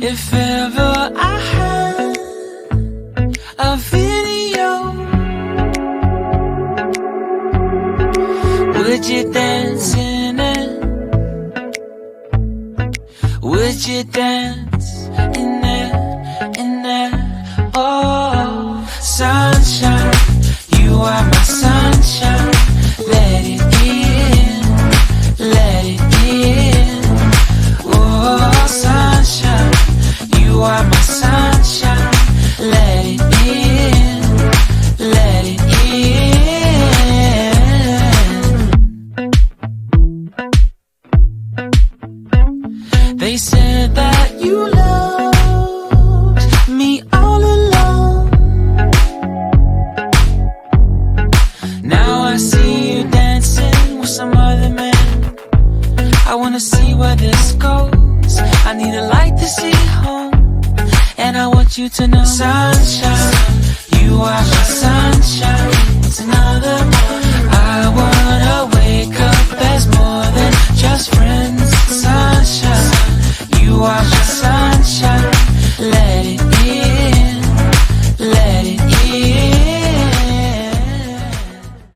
If ever I had a video, would you dance in it? Would you dance in it, in it? Oh, sunshine, you are my sunshine. Let it in, let it in. Oh, sunshine, you are my sunshine. Let it in, let it in. They said that you loved me all along. Now I see you dancing with some other man. I wanna see where this goes. I need a light to see home, and I want you to know, sunshine, you are my sunshine.